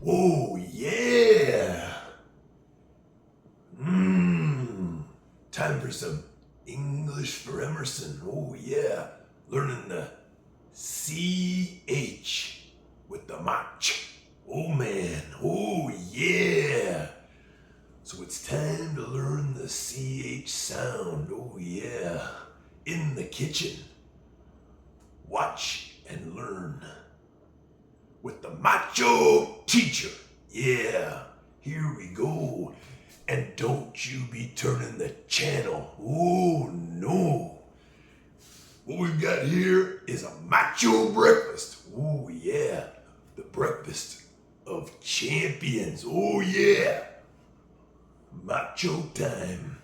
Oh, yeah. Time for some English for Emerson. Oh, yeah. Learning the CH with the Mach. Oh, man. Oh, yeah. So it's time to learn the CH sound. Oh, yeah. In the kitchen. Watch and learn with the Macho Teacher. Yeah, here we go. And don't you be turning the channel. Oh no. What we've got here is a macho breakfast. Oh yeah, the breakfast of champions. Oh yeah, macho time.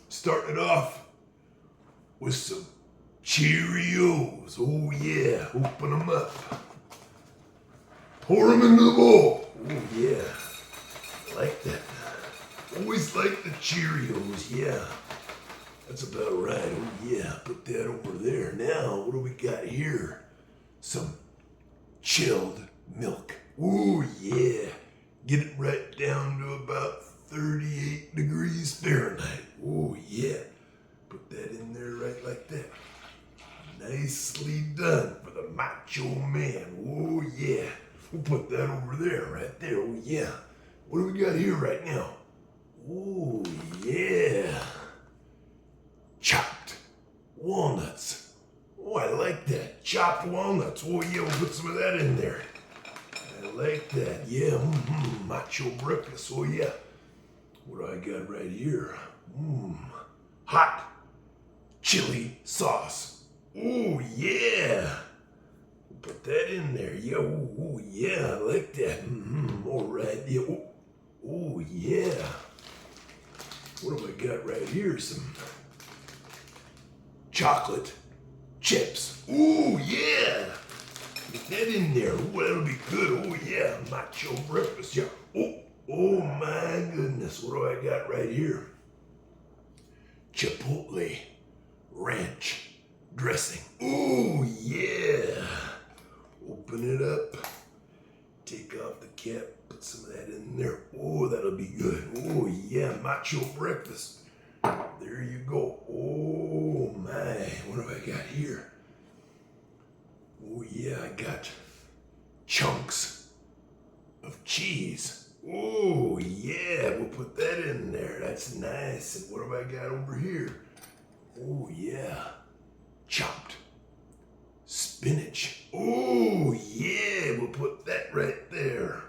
Starting off with some Cheerios. Oh yeah, open them up. Pour them into the bowl. Oh yeah, I like that. Always like the Cheerios, yeah. That's about right. Oh yeah, put that over there. Now, what do we got here? Some chilled milk. Oh yeah. Get it right down to about 38 degrees Fahrenheit. Oh yeah. Put that in there right like that. Nicely done for the Macho Man. Oh yeah. We'll put that over there, right there. Oh yeah. What do we got here right now? Oh yeah. Chopped walnuts. Oh, I like that. Chopped walnuts. Oh yeah, we'll put some of that in there. I like that. Yeah, macho breakfast. Oh yeah. What do I got right here? Hot chili sauce. Oh yeah. Put that in there. Yeah, oh yeah, I like that. All right. Yeah. Oh yeah. What have I got right here? Some chocolate chips. Ooh yeah. Put that in there. Ooh, that'll be good. Oh yeah. Macho breakfast. Yeah. Oh my goodness. What do I got right here? Chipotle ranch dressing. Ooh yeah. Open it up. Take off the cap. Put some of that in there. Oh, that'll be good. Oh yeah. Macho breakfast. There you go. Oh my. What have I got here? Oh yeah, I got chunks of cheese. Oh yeah, we'll put that in there. That's nice. And what have I got over here? Oh yeah, chopped spinach. Oh yeah, we'll put that right there.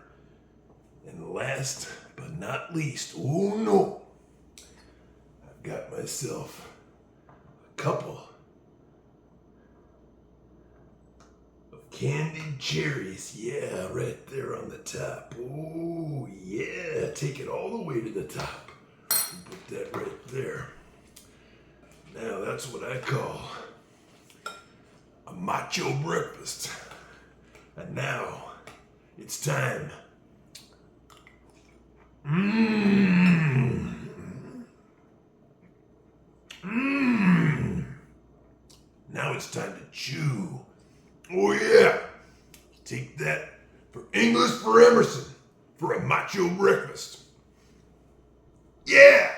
And last but not least, oh no, I've got myself a couple of candied cherries. Yeah, right there on the top. Oh yeah, take it all the way to the top. Put that right there. Now that's what I call a macho breakfast. And now it's time. Now it's time to chew. Oh yeah. Take that for English for Emerson for a macho breakfast. Yeah.